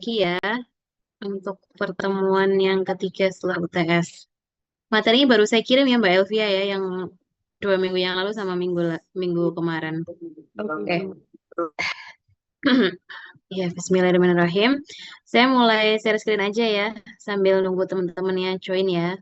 lagi ya untuk pertemuan yang ketiga setelah UTS. Materinya baru saya kirim ya Mbak Elvia ya, yang 2 minggu yang lalu sama minggu kemarin. Oke. Ya, Bismillahirrahmanirrahim. Saya mulai share screen aja ya, sambil nunggu teman-temannya join ya.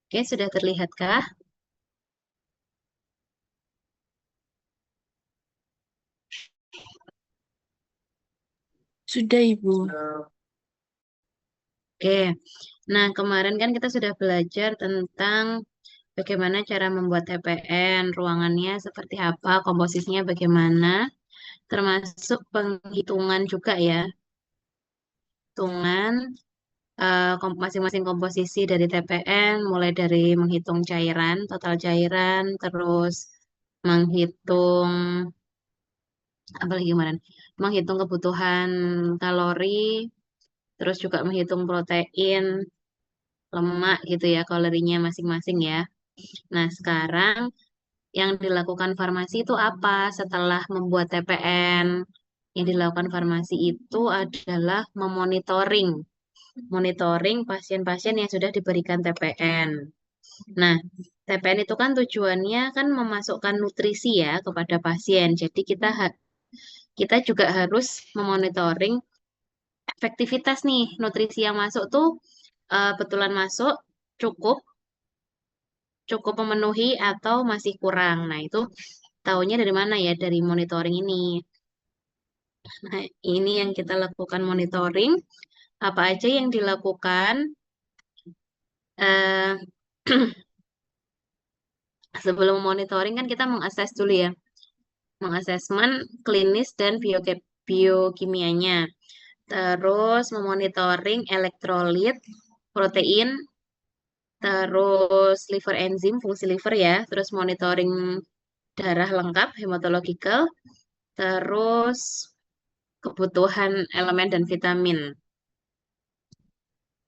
Oke, sudah terlihatkah? Sudah, Ibu. Oke. Nah, kemarin kan kita sudah belajar tentang bagaimana cara membuat TPN, ruangannya seperti apa, komposisinya bagaimana, termasuk penghitungan juga ya. Hitungan masing-masing komposisi dari TPN, mulai dari menghitung cairan, total cairan, terus menghitung apa lagi kemarin? Menghitung kebutuhan kalori, terus juga menghitung protein, lemak gitu ya, kalorinya masing-masing ya. Nah, sekarang yang dilakukan farmasi itu apa setelah membuat TPN? Yang dilakukan farmasi itu adalah monitoring pasien-pasien yang sudah diberikan TPN. Nah, TPN itu kan tujuannya kan memasukkan nutrisi ya kepada pasien. Jadi kita juga harus memonitoring efektivitas nih nutrisi yang masuk tuh betulan masuk cukup cukup memenuhi atau masih kurang. Nah, itu tahunya dari mana ya? Dari monitoring ini. Nah, ini yang kita lakukan monitoring. Apa aja yang dilakukan? Eh, Sebelum monitoring kan kita mengakses dulu ya. Mengasesmen klinis dan biokimianya. Terus memonitoring elektrolit, protein, terus liver enzim, fungsi liver ya. Terus monitoring darah lengkap, hematological. Terus kebutuhan elemen dan vitamin.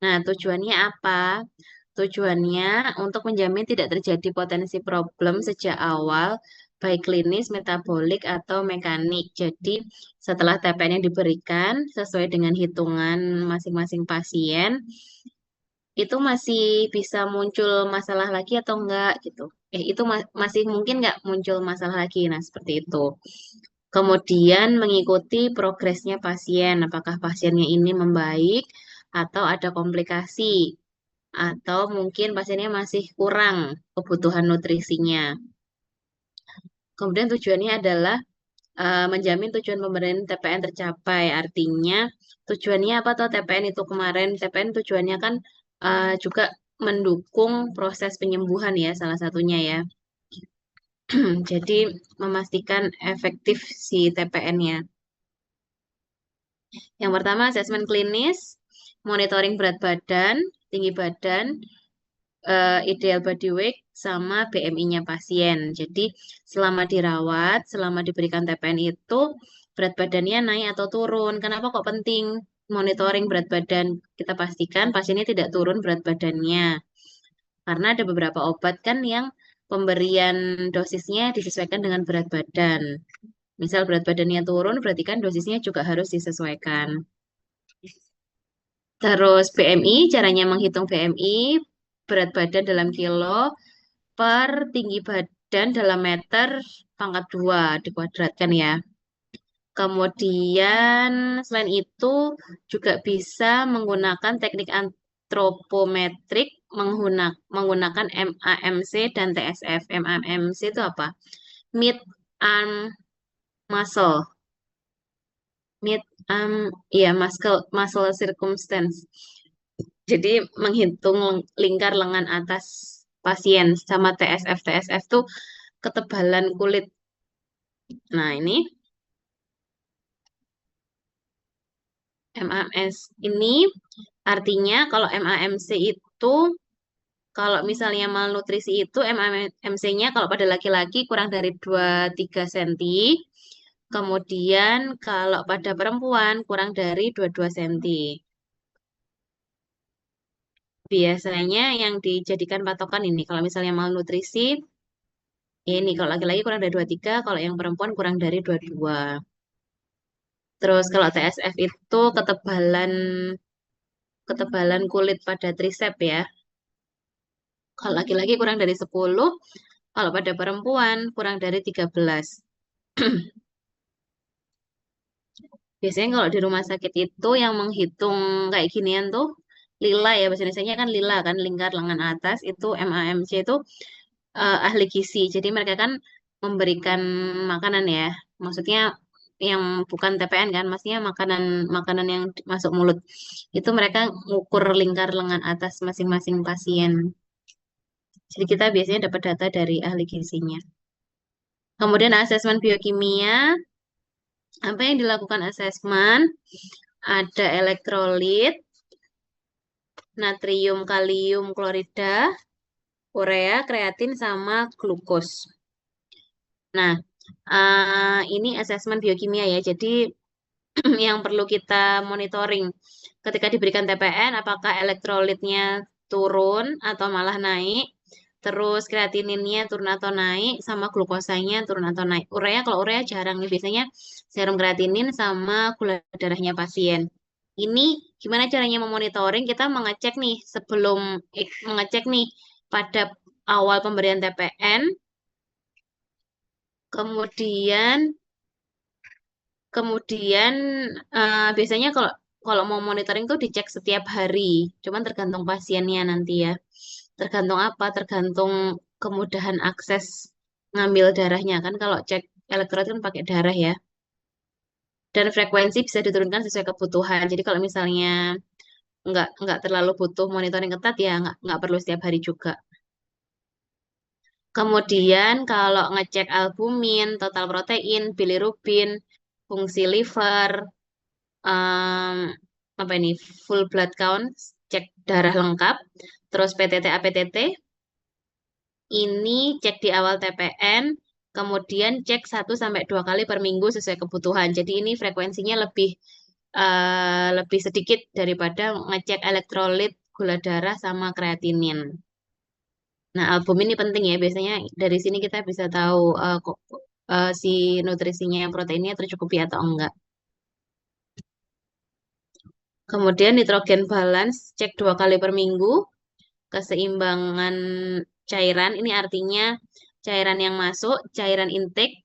Nah, tujuannya apa? Tujuannya untuk menjamin tidak terjadi potensi problem sejak awal, baik klinis, metabolik, atau mekanik. Jadi, setelah TPN yang diberikan, sesuai dengan hitungan masing-masing pasien, itu masih bisa muncul masalah lagi atau enggak gitu. Itu masih mungkin enggak muncul masalah lagi. Nah, seperti itu. Kemudian mengikuti progresnya pasien, apakah pasiennya ini membaik atau ada komplikasi, atau mungkin pasiennya masih kurang kebutuhan nutrisinya. Kemudian tujuannya adalah menjamin tujuan pemberian TPN tercapai. Artinya tujuannya apa tuh TPN itu kemarin? TPN tujuannya kan juga mendukung proses penyembuhan ya salah satunya ya. Jadi memastikan efektif si TPN-nya. Yang pertama asesmen klinis, monitoring berat badan, tinggi badan, ideal body weight, sama BMI-nya pasien. Jadi selama dirawat, selama diberikan TPN itu berat badannya naik atau turun. Kenapa kok penting monitoring berat badan? Kita pastikan pasiennya tidak turun berat badannya. Karena ada beberapa obat kan yang pemberian dosisnya disesuaikan dengan berat badan. Misal berat badannya turun, berarti kan dosisnya juga harus disesuaikan. Terus BMI, caranya menghitung BMI, berat badan dalam kilo per tinggi badan dalam meter pangkat 2 dikuadratkan ya. Kemudian selain itu juga bisa menggunakan teknik antropometrik menggunakan MAMC dan TSF. MAMC itu apa? Mid arm muscle. Mid arm ya muscle circumstance. Jadi menghitung lingkar lengan atas pasien sama TSF. TSF tuh ketebalan kulit. Nah, ini MAMS ini artinya kalau MAMC itu kalau misalnya malnutrisi itu MAMC-nya kalau pada laki-laki kurang dari 23 cm. Kemudian kalau pada perempuan kurang dari 22 cm. biasanya yang dijadikan patokan ini. Kalau misalnya malnutrisi, ini kalau laki-laki kurang dari 23, kalau yang perempuan kurang dari 22. Terus kalau TSF itu ketebalan ketebalan kulit pada tricep ya. Kalau laki-laki kurang dari 10, kalau pada perempuan kurang dari 13. Biasanya kalau di rumah sakit itu yang menghitung kayak ginian tuh lila ya, bahasa Indonesianya kan lila kan, lingkar lengan atas itu MAMC itu ahli gizi. Jadi mereka kan memberikan makanan ya. Maksudnya yang bukan TPN kan, maksudnya makanan makanan yang masuk mulut. Itu mereka ngukur lingkar lengan atas masing-masing pasien. Jadi kita biasanya dapat data dari ahli gizinya. Kemudian asesmen biokimia, apa yang dilakukan asesmen? Ada elektrolit, natrium, kalium, klorida, urea, kreatin, sama glukos. Nah, ini asesmen biokimia ya. Jadi yang perlu kita monitoring ketika diberikan TPN, apakah elektrolitnya turun atau malah naik, terus kreatininnya turun atau naik, sama glukosanya turun atau naik. Urea, kalau urea jarang nih, biasanya serum kreatinin sama gula darahnya pasien. Ini gimana caranya memonitoring? Kita mengecek nih sebelum mengecek nih pada awal pemberian TPN, kemudian Kemudian biasanya kalau kalau mau monitoring tuh dicek setiap hari. Cuman tergantung pasiennya nanti ya. Tergantung apa? Tergantung kemudahan akses ngambil darahnya kan. Kalau cek elektrolit kan pakai darah ya. Dan frekuensi bisa diturunkan sesuai kebutuhan. Jadi kalau misalnya nggak terlalu butuh monitoring ketat ya nggak perlu setiap hari juga. Kemudian kalau ngecek albumin, total protein, bilirubin, fungsi liver, em, apa ini full blood count, cek darah lengkap, terus PTT APTT, ini cek di awal TPN, kemudian cek 1 sampai 2 kali per minggu sesuai kebutuhan. Jadi ini frekuensinya lebih sedikit daripada ngecek elektrolit, gula darah, sama kreatinin. Nah, albumin ini penting ya. Biasanya dari sini kita bisa tahu si nutrisinya, proteinnya tercukupi atau enggak. Kemudian nitrogen balance, cek 2 kali per minggu. Keseimbangan cairan, ini artinya cairan yang masuk, cairan intake,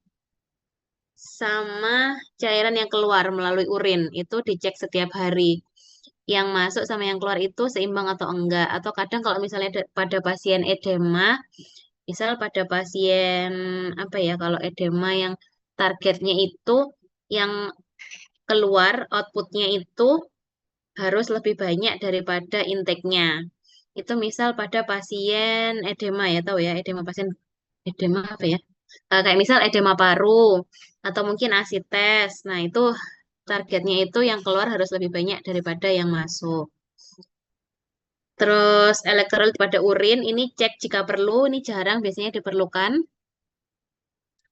sama cairan yang keluar melalui urin. Itu dicek setiap hari. Yang masuk sama yang keluar itu seimbang atau enggak. Atau kadang kalau misalnya pada pasien edema, misal pada pasien apa ya, kalau edema yang targetnya itu yang keluar outputnya itu harus lebih banyak daripada intake-nya. Itu misal pada pasien edema ya, tahu ya, edema pasien edema apa ya? Kayak misal edema paru atau mungkin asites. Nah, itu targetnya itu yang keluar harus lebih banyak daripada yang masuk. Terus elektrolit pada urin ini cek jika perlu, ini jarang biasanya diperlukan.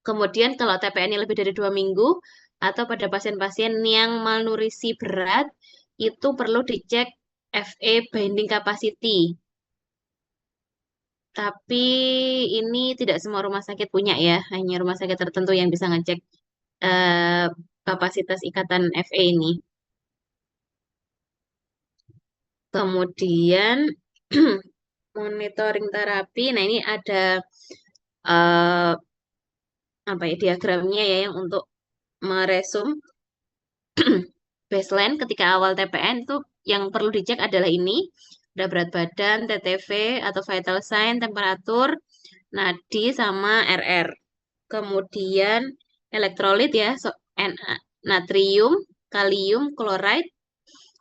Kemudian kalau TPN-nya lebih dari 2 minggu atau pada pasien-pasien yang malnutrisi berat itu perlu dicek FE binding capacity. Tapi ini tidak semua rumah sakit punya ya, hanya rumah sakit tertentu yang bisa ngecek eh, kapasitas ikatan FE ini. Kemudian monitoring terapi. Nah, ini ada eh, apa ya diagramnya ya yang untuk meresum baseline ketika awal TPN itu yang perlu dicek adalah ini. Ada berat badan, TTV atau vital sign, temperatur, nadi sama RR. Kemudian elektrolit ya, natrium, kalium, klorida,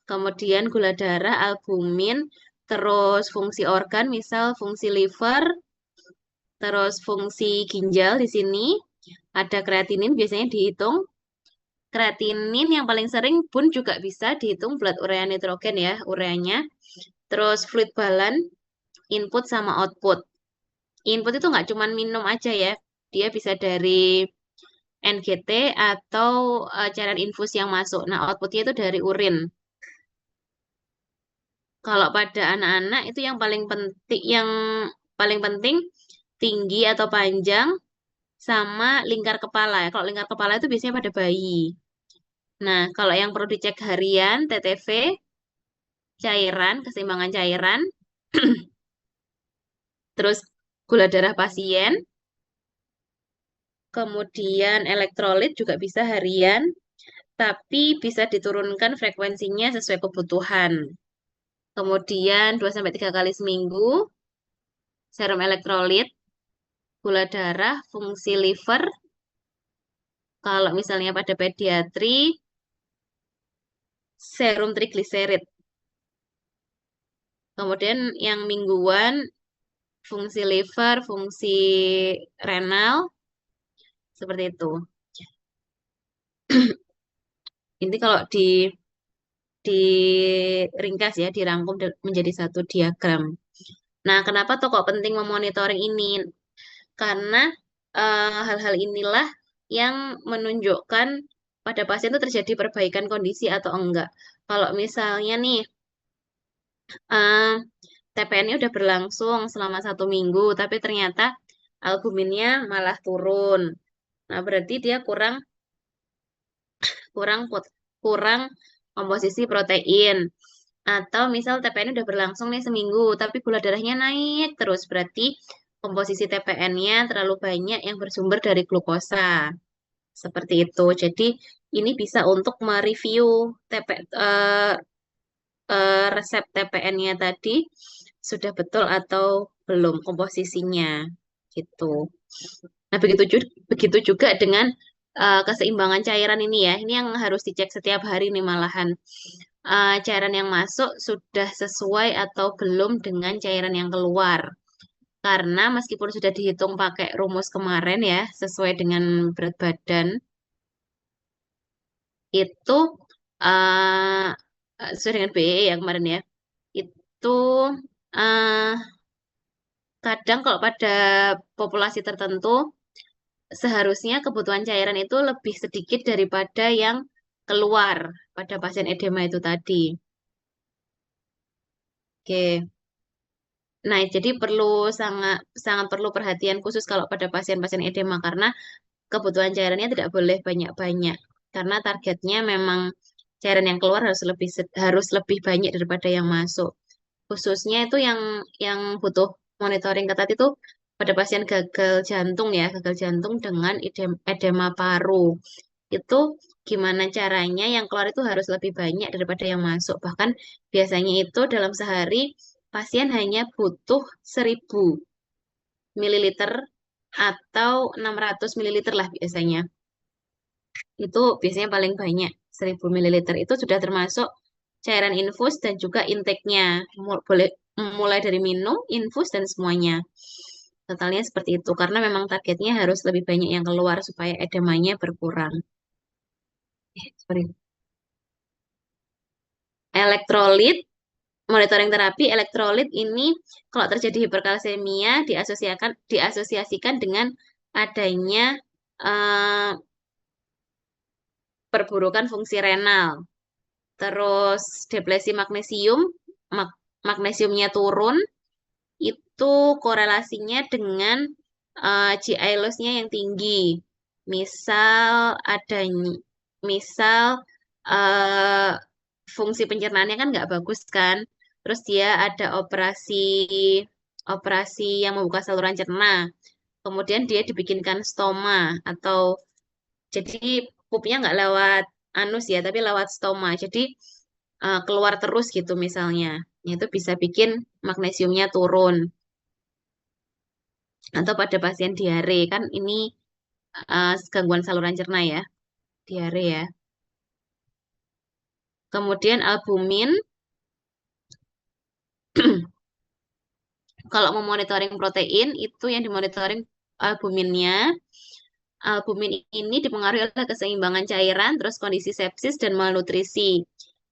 kemudian gula darah, albumin, terus fungsi organ, misal fungsi liver, terus fungsi ginjal di sini, ada kreatinin biasanya dihitung. Kreatinin yang paling sering pun juga bisa dihitung blood urea nitrogen ya, ureanya. Terus fluid balance, input sama output. Input itu nggak cuma minum aja ya, dia bisa dari NGT atau cairan infus yang masuk. Nah, outputnya itu dari urin. Kalau pada anak-anak itu yang paling penting tinggi atau panjang sama lingkar kepala. Kalau lingkar kepala itu biasanya pada bayi. Nah, kalau yang perlu dicek harian, TTV, cairan, keseimbangan cairan, terus gula darah pasien, kemudian elektrolit juga bisa harian, tapi bisa diturunkan frekuensinya sesuai kebutuhan. Kemudian 2 sampai 3 kali seminggu, serum elektrolit, gula darah, fungsi liver. Kalau misalnya pada pediatri, serum trigliserid. Kemudian yang mingguan, fungsi liver, fungsi renal, seperti itu. Ini kalau diringkas ya, dirangkum menjadi satu diagram. Nah, kenapa toh kok penting memonitoring ini? Karena hal-hal inilah yang menunjukkan pada pasien itu terjadi perbaikan kondisi atau enggak. Kalau misalnya nih, eh, TPN-nya udah berlangsung selama 1 minggu, tapi ternyata albuminnya malah turun. Nah, berarti dia kurang kurang kurang komposisi protein. Atau misal TPN udah berlangsung nih seminggu, tapi gula darahnya naik terus, berarti komposisi TPN-nya terlalu banyak yang bersumber dari glukosa. Seperti itu. Jadi ini bisa untuk mereview resep TPN-nya tadi sudah betul atau belum komposisinya gitu. Nah, begitu juga dengan keseimbangan cairan ini ya. Ini yang harus dicek setiap hari nih malahan. Cairan yang masuk sudah sesuai atau belum dengan cairan yang keluar. Karena meskipun sudah dihitung pakai rumus kemarin ya, sesuai dengan berat badan, itu uh, sesuai dengan BE ya kemarin ya, itu uh, kadang kalau pada populasi tertentu seharusnya kebutuhan cairan itu lebih sedikit daripada yang keluar pada pasien edema itu tadi. Oke. Nah, jadi sangat sangat perlu perhatian khusus kalau pada pasien-pasien edema karena kebutuhan cairannya tidak boleh banyak-banyak karena targetnya memang cairan yang keluar harus lebih banyak daripada yang masuk. Khususnya itu yang butuh monitoring ketat itu pada pasien gagal jantung ya, gagal jantung dengan edema paru. Itu gimana caranya yang keluar itu harus lebih banyak daripada yang masuk. Bahkan biasanya itu dalam sehari pasien hanya butuh 1.000 ml atau 600 ml lah biasanya. Itu biasanya paling banyak 1.000 ml. Itu sudah termasuk cairan infus dan juga intake-nya. Boleh mulai dari minum, infus, dan semuanya. Totalnya seperti itu. Karena memang targetnya harus lebih banyak yang keluar supaya edemanya berkurang. Sorry. Elektrolit, monitoring terapi elektrolit ini kalau terjadi hiperkalsemia diasosiasikan dengan adanya eh, perburukan fungsi renal. Terus depresi magnesium, magnesiumnya turun, itu korelasinya dengan GI loss-nya yang tinggi. Adanya, misal eh, fungsi pencernaannya kan nggak bagus kan, terus dia ada operasi operasi yang membuka saluran cerna, kemudian dia dibikinkan stoma atau jadi pupnya nggak lewat anus ya, tapi lewat stoma. Jadi keluar terus gitu misalnya. Itu bisa bikin magnesiumnya turun. Atau pada pasien diare, kan ini gangguan saluran cerna ya, diare ya. Kemudian albumin, kalau memonitoring protein, itu yang dimonitoring albuminnya. Albumin ini dipengaruhi oleh keseimbangan cairan, terus kondisi sepsis dan malnutrisi.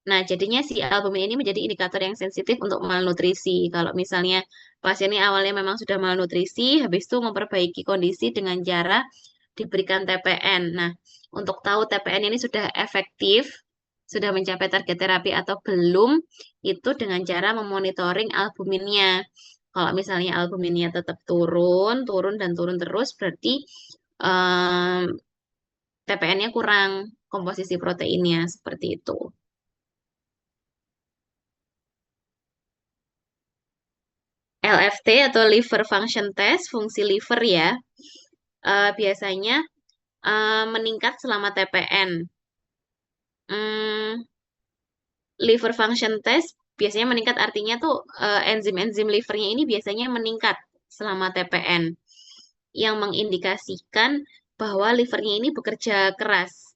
Nah, jadinya si albumin ini menjadi indikator yang sensitif untuk malnutrisi. Kalau misalnya pasien ini awalnya memang sudah malnutrisi, habis itu memperbaiki kondisi dengan cara diberikan TPN. Nah, untuk tahu TPN ini sudah efektif sudah mencapai target terapi atau belum, itu dengan cara memonitoring albuminnya. Kalau misalnya albuminnya tetap turun, turun dan turun terus, berarti TPN-nya kurang komposisi proteinnya seperti itu. LFT atau liver function test, fungsi liver ya, biasanya meningkat selama TPN. Hmm, liver function test biasanya meningkat artinya tuh enzim-enzim livernya ini biasanya meningkat selama TPN yang mengindikasikan bahwa livernya ini bekerja keras.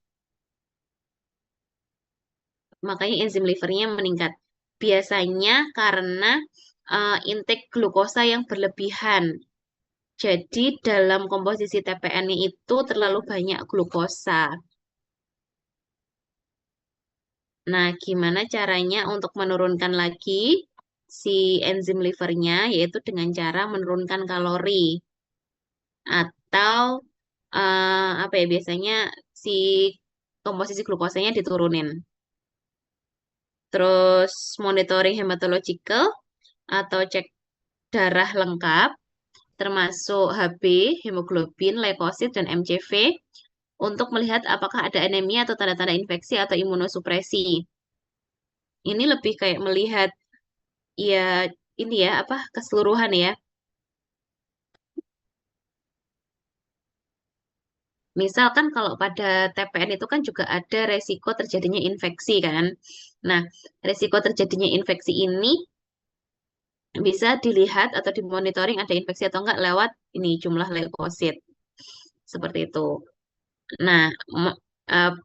Makanya enzim livernya meningkat. Biasanya karena intake glukosa yang berlebihan. Jadi dalam komposisi TPN-nya itu terlalu banyak glukosa. Nah, gimana caranya untuk menurunkan lagi si enzim livernya, yaitu dengan cara menurunkan kalori atau apa ya biasanya si komposisi glukosanya diturunin. Terus monitoring hematological atau cek darah lengkap, termasuk HB, hemoglobin, leukosit, dan MCV, untuk melihat apakah ada anemia atau tanda-tanda infeksi atau imunosupresi. Ini lebih kayak melihat ya ini ya apa keseluruhan ya. Misalkan kalau pada TPN itu kan juga ada resiko terjadinya infeksi kan. Nah, resiko terjadinya infeksi ini bisa dilihat atau dimonitoring ada infeksi atau enggak lewat ini jumlah leukosit. Seperti itu. Nah,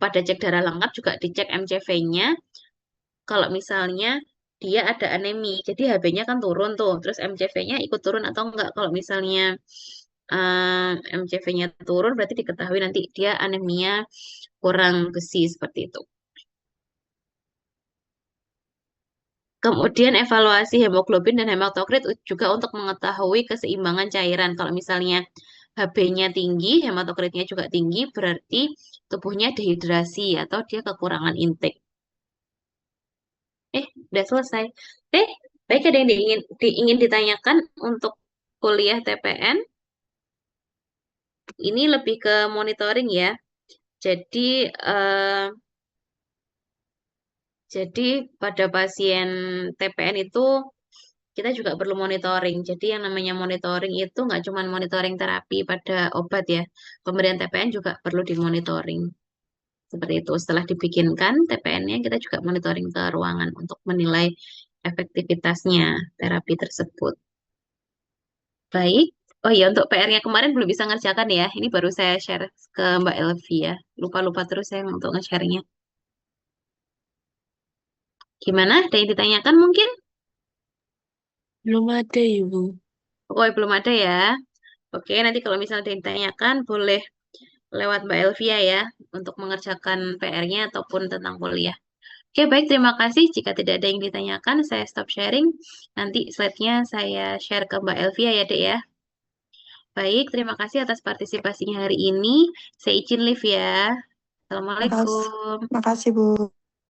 pada cek darah lengkap juga dicek MCV-nya. Kalau misalnya dia ada anemi, jadi HB-nya kan turun tuh, terus MCV-nya ikut turun atau enggak. Kalau misalnya MCV-nya turun, berarti diketahui nanti dia anemia kurang besi seperti itu. Kemudian evaluasi hemoglobin dan hematokrit juga untuk mengetahui keseimbangan cairan. Kalau misalnya HB-nya tinggi, hematokritnya juga tinggi, berarti tubuhnya dehidrasi atau dia kekurangan intake. Udah selesai. Eh, baik ada yang ingin ditanyakan untuk kuliah TPN. Ini lebih ke monitoring ya. Jadi, eh, jadi pada pasien TPN itu kita juga perlu monitoring. Jadi yang namanya monitoring itu nggak cuma monitoring terapi pada obat ya. Pemberian TPN juga perlu dimonitoring. Seperti itu. Setelah dibikinkan TPN-nya, kita juga monitoring ke ruangan untuk menilai efektivitasnya terapi tersebut. Baik. Oh iya, untuk PR-nya kemarin belum bisa ngerjakan ya. Ini baru saya share ke Mbak Elvi ya. Lupa-lupa terus saya untuk nge-share-nya. Gimana? Ada yang ditanyakan mungkin? Belum ada, Ibu. Oh, belum ada ya. Oke, nanti kalau misalnya ada yang ditanyakan, boleh lewat Mbak Elvia ya untuk mengerjakan PR-nya ataupun tentang kuliah. Oke, baik. Terima kasih. Jika tidak ada yang ditanyakan, saya stop sharing. Nanti slide-nya saya share ke Mbak Elvia ya, Dek ya. Baik, terima kasih atas partisipasinya hari ini. Saya izin live ya. Makasih, Assalamualaikum. makasih Bu.